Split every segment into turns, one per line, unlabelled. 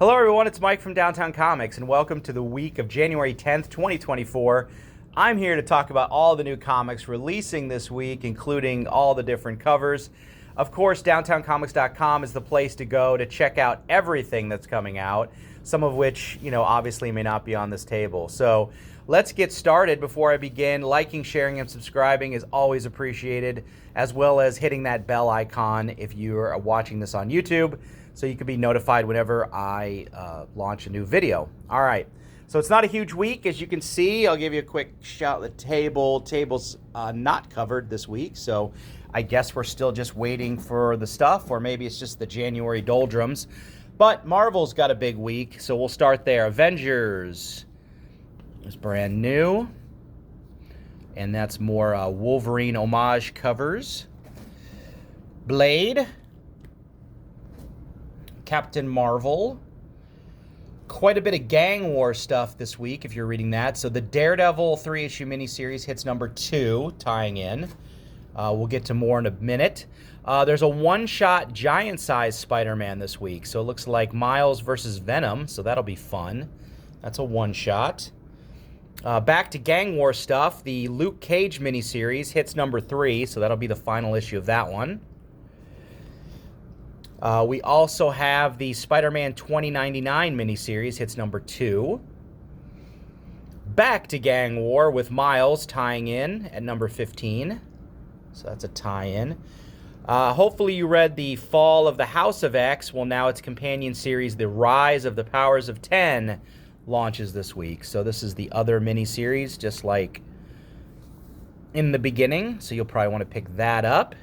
Hello everyone, it's Mike from Downtown Comics and welcome to the week of January 10th, 2024. I'm here to talk about all the new comics releasing this week, including all the different covers. Of course, downtowncomics.com is the place to go to check out everything that's coming out, some of which, obviously may not be on this table. So let's get started. Before I begin, liking, sharing, and subscribing is always appreciated, as well as hitting that bell icon if you are watching this on YouTube, so you can be notified whenever I launch a new video. All right, so it's not a huge week. As you can see, I'll give you a quick shout at the table. Table's not covered this week, so I guess we're still just waiting for the stuff, or maybe it's just the January doldrums. But Marvel's got a big week, so we'll start there. Avengers is brand new, and that's more Wolverine homage covers. Blade, Captain Marvel, quite a bit of Gang War stuff this week if you're reading that. So the Daredevil 3-issue miniseries hits number 2, tying in. We'll get to more in a minute. There's a one-shot giant-sized Spider-Man this week. So it looks like Miles versus Venom, so that'll be fun. That's a one-shot. Back to Gang War stuff. The Luke Cage miniseries hits number 3, so that'll be the final issue of that one. We also have the Spider-Man 2099 miniseries, hits number 2. Back to Gang War with Miles tying in at number 15. So that's a tie-in. Hopefully you read the Fall of the House of X. Well, now its companion series, The Rise of the Powers of 10, launches this week. So this is the other miniseries, just like in the beginning. So you'll probably want to pick that up.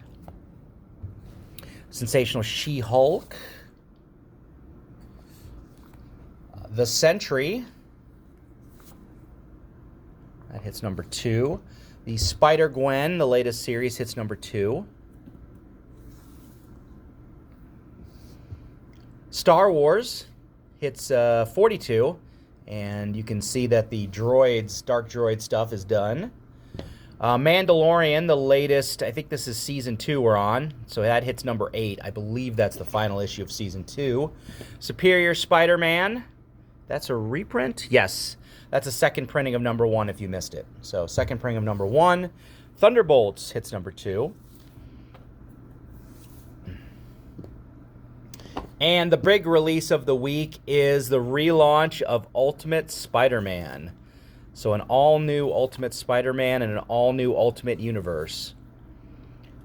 Sensational She-Hulk. The Sentry. That hits number 2. The Spider-Gwen, the latest series, hits number 2. Star Wars hits 42. And you can see that the droids, Dark Droid stuff is done. Mandalorian, the latest, I think this is season 2 we're on, so that hits number 8. I believe that's the final issue of season 2. Superior Spider-Man, that's a reprint? Yes, that's a second printing of number 1 if you missed it. So second printing of number 1. Thunderbolts hits number 2. And the big release of the week is the relaunch of Ultimate Spider-Man. So an all-new Ultimate Spider-Man and an all-new Ultimate Universe.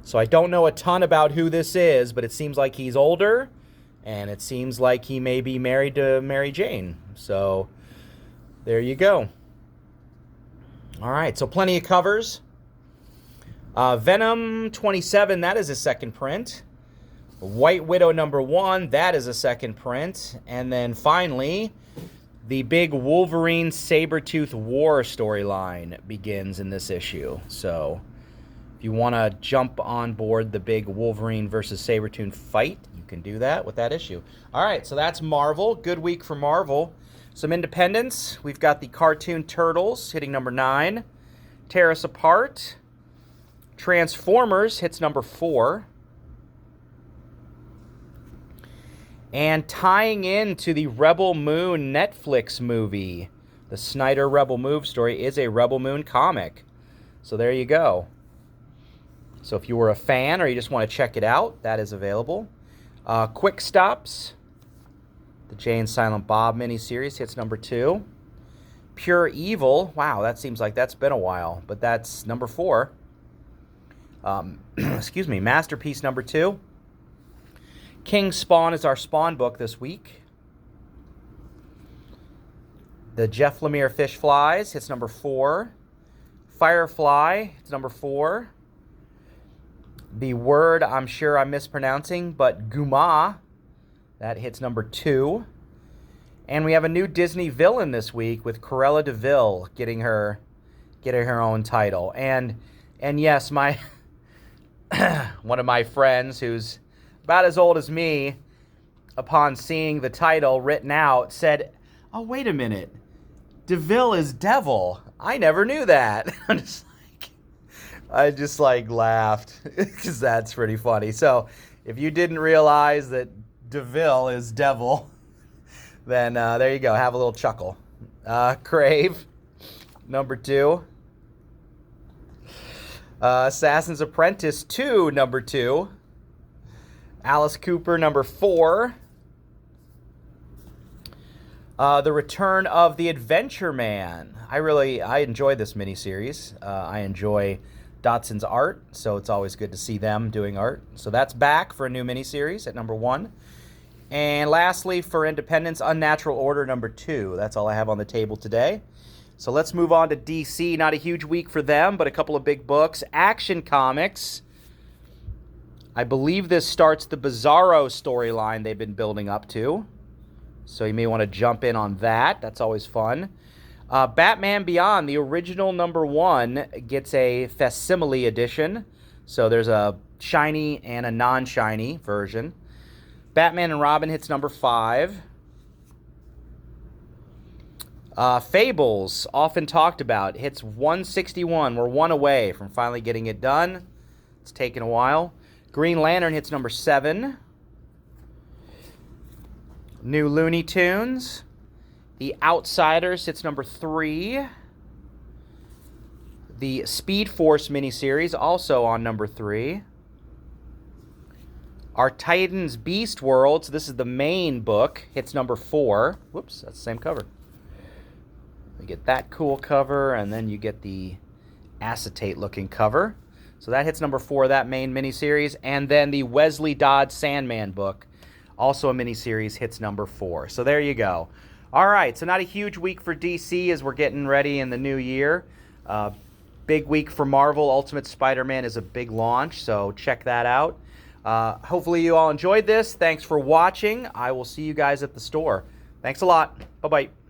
So I don't know a ton about who this is, but it seems like he's older, and it seems like he may be married to Mary Jane. So there you go. All right, so plenty of covers. Venom 27, that is a second print. White Widow number 1, that is a second print. And then finally, the big Wolverine Sabretooth War storyline begins in this issue. So if you want to jump on board the big Wolverine versus Sabretooth fight, you can do that with that issue. All right, so that's Marvel. Good week for Marvel. Some independents. We've got the Cartoon Turtles hitting number 9. Tear Us Apart. Transformers hits number 4. And tying into the Rebel Moon Netflix movie, the Snyder Rebel Moon story is a Rebel Moon comic. So there you go. So if you were a fan or you just want to check it out, that is available. Quick Stops, the Jay and Silent Bob miniseries hits number 2. Pure Evil, wow, that seems like that's been a while, but that's number 4. Excuse me, Masterpiece number 2. King Spawn is our Spawn book this week. The Jeff Lemire Fish Flies hits number 4. Firefly hits number 4. The word I'm sure I'm mispronouncing, but Guma, that hits number 2. And we have a new Disney villain this week with Cruella de Vil getting her own title. And yes, my one of my friends who's about as old as me, upon seeing the title written out, said, "Oh, wait a minute. DeVille is devil. I never knew that." I just laughed because that's pretty funny. So if you didn't realize that DeVille is devil, then there you go. Have a little chuckle. Crave, number 2. Assassin's Apprentice 2, number 2. Alice Cooper, number 4. The Return of the Adventure Man. I enjoy this miniseries. I enjoy Dotson's art, so it's always good to see them doing art. So that's back for a new miniseries at number 1. And lastly, for Independence, Unnatural Order number 2. That's all I have on the table today. So let's move on to DC. Not a huge week for them, but a couple of big books. Action Comics. I believe this starts the Bizarro storyline they've been building up to. So you may want to jump in on that. That's always fun. Batman Beyond, the original number 1, gets a facsimile edition. So there's a shiny and a non-shiny version. Batman and Robin hits number 5. Fables, often talked about, hits 161. We're one away from finally getting it done. It's taken a while. Green Lantern hits number 7. New Looney Tunes. The Outsiders hits number 3. The Speed Force miniseries, also on number 3. Our Titans Beast World, so this is the main book, hits number 4. Whoops, that's the same cover. You get that cool cover, and then you get the acetate-looking cover. So that hits number 4, that main miniseries. And then the Wesley Dodd Sandman book, also a miniseries, hits number 4. So there you go. All right, so not a huge week for DC as we're getting ready in the new year. Big week for Marvel. Ultimate Spider-Man is a big launch, so check that out. Hopefully you all enjoyed this. Thanks for watching. I will see you guys at the store. Thanks a lot. Bye-bye.